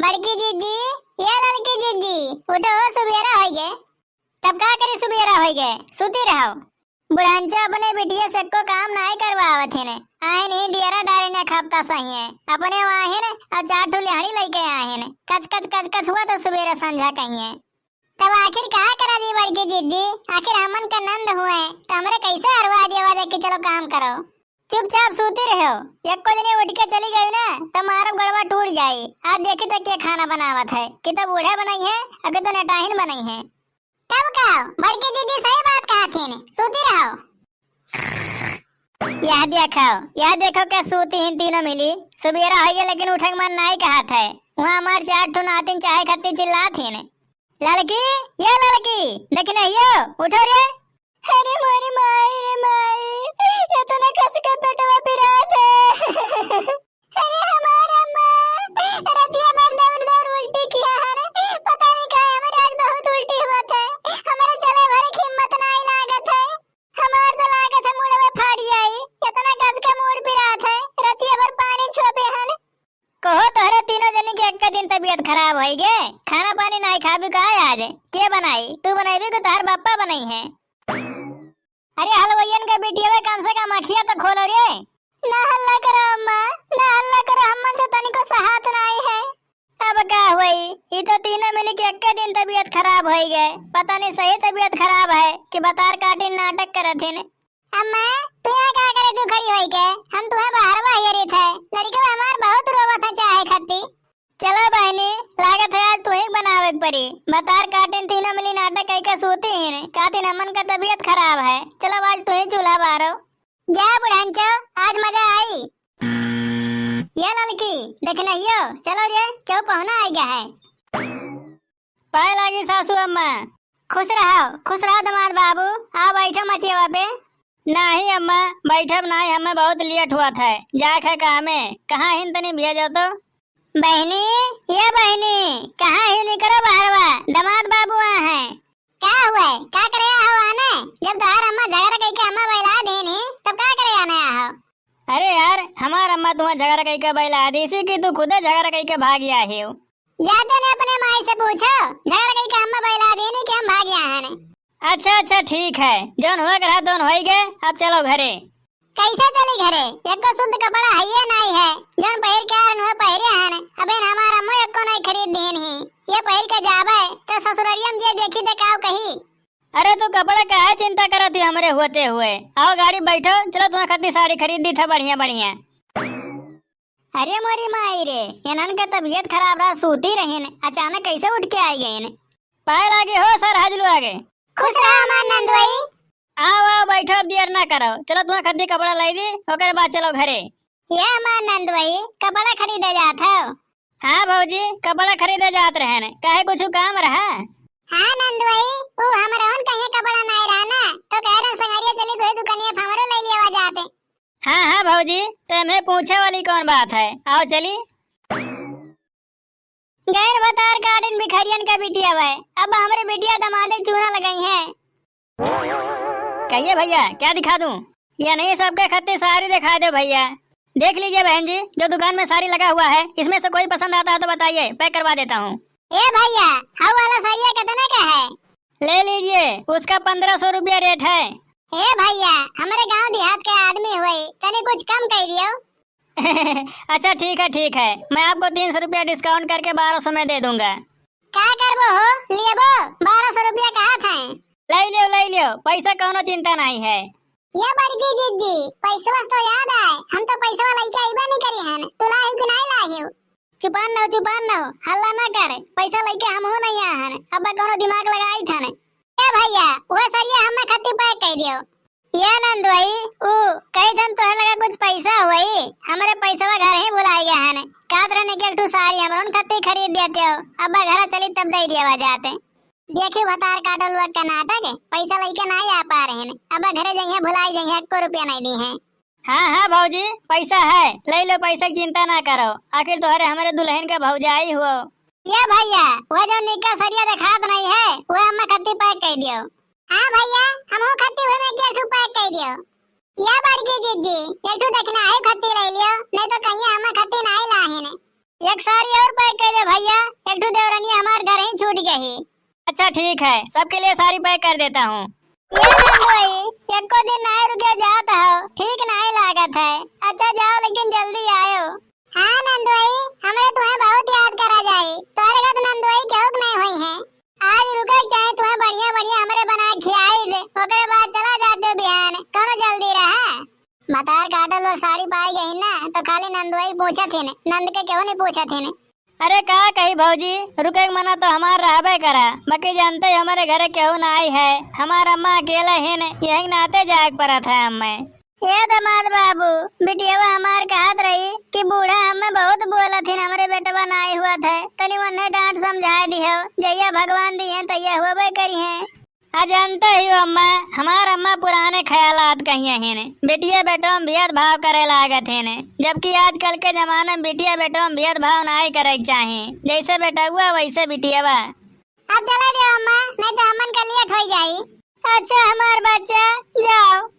बड़की दीदी, ये लड़की दीदी, उठो सुबेरा हो गए। तब का करी सुबेरा हो गए, सुती रहो। बुढ़ांचा अपने बिटिया से को काम नहीं करवावत है ने। आए नहीं डियरा डारे ने खापता सही है। अपने वहाँ है ने और चार ठो लिहाड़ी लेके आए हैं ने। कच कच कच कच हुआ तो सुबेरा संझा कहीं है। तब आखिर कहा करा दी बड़की दीदी, आखिर हमन का नंद हुए तो हमरे कैसे हरवा दिया दे कि चलो काम करो। चुपचाप सोती रहो। एक को दिन उठ के चली गई ना तो मारब गड़वा टूट जाई। आज देखी तक क्या खाना बनावत है कि तो बूढ़ा बनाई है अगर तो नटाहिन बनाई है। तब कहो बड़की दीदी सही बात कहा थी ने, सोती रहो। यह देखो क्या सोती हैं तीनों मिली। सुबेरा हो गया लेकिन उठक मन नहीं कहा था। वहाँ हमार चार ठो नातिन चाहे खत्ती चिल्ला थी ने। लड़की, ये लड़की देख नहीं हो, उठो रे। अरे मोरी माई रे माई, ये तो ना कस के पेटवा पिरात है। अरे हमारा माँ रतिया में दौड़ दौड़ उल्टी किया है रे। पता नहीं क्या हमारे आज बहुत उल्टी हुआ था। हमारे चले भरे की हिम्मत नहीं लागत है। हमार तो लागत है मुड़ में फाड़ी आई। ये तो ना कस के मुड़ पिरात है। रतिया भर पानी छोपे हन। कहो तोहरे तीनों जनी के एक दिन तबीयत खराब होई गे। खाना पानी नहीं खाबी का आज के बनाई? तू बनाई भी तार बापा बनाई है। अरे हलवाइयन के बेटिया में कम से कम आँखियाँ तो खोलो रे। ना हल्ला करो अम्मा, ना हल्ला करो, हमन से तनिको सहात नहीं है। अब क्या हुई? ये तो तीनों मिली के एक दिन तबीयत खराब हो गए। पता नहीं सही तबीयत खराब है कि बतार काटी नाटक करे थे ने। अम्मा तू यहाँ क्या करे तू खड़ी होई के? हम तुम्हें बाहर बाहर ही थे। लड़के हमार बहुत रोवा था चाहे खत्ती। चलो बहनी, लागत है आज तू ही बनावे परी। बतार काटिन तीनों मिली नाटक कई के सोती हैं। काटिन अमन का तबीयत खराब है। चलो आज तू ही चूल्हा बारो। जा बुढ़ांचो, आज मजा आई। ये लड़की देख नहीं हो, चलो रे क्यों पहुना आ गया है। पाए लगी सासू अम्मा। खुश रहो दमाद बाबू। आओ बैठो मचिया पे। नहीं अम्मा बैठब नहीं, हमें बहुत लेट हुआ था। जाके काम है कहाँ हिन तनी भेजो तो। बहनी, ये बहनी कहाँ ही नहीं करो बाहरवा, दमाद बाबू वहाँ है। क्या हुआ है? क्या करे हो आने? जब तुम्हार अम्मा झगड़ा कही के अम्मा बैला देनी तब क्या करे आने हो? अरे यार हमार अम्मा तुम्हें झगड़ा कही के बैला दी सी कि तू खुद झगड़ा कही के भाग गया है। जाते ने अपने माई से पूछो, झगड़ा कही के अम्मा बैला देनी कि हम भाग गया है। अच्छा ठीक है, जोन हुआ करा दोन हो गए। अब चलो घरे। कैसे चली घरे? एको शुद्ध कपड़ा है ये नहीं है। जोन पहिर के आन हुए पहिरे हन। अबे हमारा अम्मा एको नहीं खरीद देन ही। ये पहिर के जावे तो ससुरारियम जे देखी ते काव कही। अरे तू कपड़ा का है चिंता करत ही हमरे होते हुए। आओ गाड़ी बैठो, चलो तुम्हें खत्ती साड़ी खरीद दी था बढ़िया बढ़िया। अरे मोरी माई रे, इनन के तबीयत खराब रहा, सूती रही ने, अचानक कैसे उठ के आई गई ने। पाए लागे हो सर हाजलू आगे। खुश रहो हमार नंदोई। आओ बैठो, अब देर ना करो। चलो तुम्हें खद्दी कपड़ा लाई दी, ओकर बाद चलो घरे। ये हमार नंदोई कपड़ा खरीदे जात हो। हाँ भौजी कपड़ा खरीदे जात रहे ने, काहे कुछ काम रहा? हाँ नंदोई, वो हमरहन कहीं कपड़ा नहीं रहा ना तो कह रहे संगरिया चली तो दुकानिया हमरो ले लेवा जाते। हाँ भौजी, तो मैं पूछे वाली कौन बात है, आओ चली। गैर बतार गार्डन भिखारियन का बिटिया है। अब हमारे बिटिया दमादे चूना लगाई है। कहिए भैया क्या दिखा दूं? या नहीं सबके खत्ते साड़ी दिखा दो भैया। देख लीजिए बहन जी, जो दुकान में साड़ी लगा हुआ है इसमें से कोई पसंद आता है तो बताइए, पैक करवा देता हूँ। ए भैया हाउ वाला साड़िया कितने का है? ले लीजिए, उसका 1500 रुपया रेट है। ए भैया हमारे गांव देहात के आदमी हुए, तने कुछ कम कर दियो। अच्छा ठीक है, मैं आपको 300 रुपया डिस्काउंट करके 1200 में दे दूंगा। क्या करबो हो? लेबो 1200 रुपया कहा था? ले लियो, पैसा कोनो चिंता नहीं है। ये बड़की दीदी पैसा तो याद है, हम तो पैसा वाला लेके आइबा नहीं करी हन। तू लाई कि नहीं लाई हो? चुपान न हल्ला ना कर, पैसा लेके हम हो नहीं आ हन। अब कोनो दिमाग लगाई था ने। ए भैया वो सरिया हमें खत्ती पैक कर दियो। ये नंदोई ओ कई जन तो लगा कुछ पैसा हुई, हमारे पैसा घर ही बुलाए गए हन। कात रहने के एक साड़ी हमन खत्ती खरीद देते हो। अब घर चली तब दे दिया जाते। देखिए बतार काटल हुआ का नाटक है, पैसा लेके नहीं आ पा रहे हैं। अब घरे जाइए भुलाई जाइए, 1 रुपया नहीं दी है। हाँ भौजी पैसा है, ले लो पैसा की चिंता ना करो। आखिर तुम्हारे हमारे दुल्हन का भौजाई हुआ। ये भैया वो जो निका सरिया दिखात नहीं है वो हमें खत्ती पैक कर दियो। हाँ भैया हम खत्ती हुए में के पैक कर दियो। या बड़की दीदी एक देखना है खत्ती ले लियो, नहीं तो कहीं हमें खत्ती नहीं लाहे ने। एक सारी और पैक कर दे भैया, एक ठो देवरानी हमार घर ही छूट गई। अच्छा ठीक है, सबके लिए सारी पैक कर देता हूँ। ये नंदोई, एक को दिन नहीं रुके जाता हो, ठीक नहीं लागत है। अच्छा जाओ लेकिन जल्दी आयो। हाँ नंदोई, हमें तुम्हें बहुत याद करा जाए। तुम्हारे घर नंदोई क्यों नहीं हुई है? आज रुके चाहे तुम्हें बढ़िया बढ़िया हमारे बना खिलाई दे, ओकरे बाद चला जाते बिहान, कौनो जल्दी रहा। मतार काटा लोग साड़ी पाई गई ना, तो खाली नंदोई पूछा थे ने, नंद के क्यों नहीं पूछा थे ने। अरे का कही भौजी, रुके के मना तो हमार रहबे करा, बाकी जानते ही हमारे घरे क्यों ना आई है। हमारा अम्मा अकेला है ने, यही नाते जाग पड़ा था हमें। ये दमाद बाबू, बिटिया हमार कहत रही कि बूढ़ा हमें बहुत बोला थी, हमारे बेटवा ना आई हुआ था, तनी उन्हें डांट समझा दियो, जैया भगवान दी है तैया हुआ करी है। जानते ही हो अम्मा, हमार अम्मा पुराने ख्यालात कहिए हैं ने, बेटिया बेटों में भेदभाव करे लागत है ने, जबकि आजकल के जमाने में बेटिया बेटों में भेदभाव नहीं करे चाहिए, जैसे बेटा हुआ वैसे बिटिया बा। अब चला दो अम्मा, नहीं तो अमन का लिया खोई जाई। अच्छा हमार बच्चा जाओ।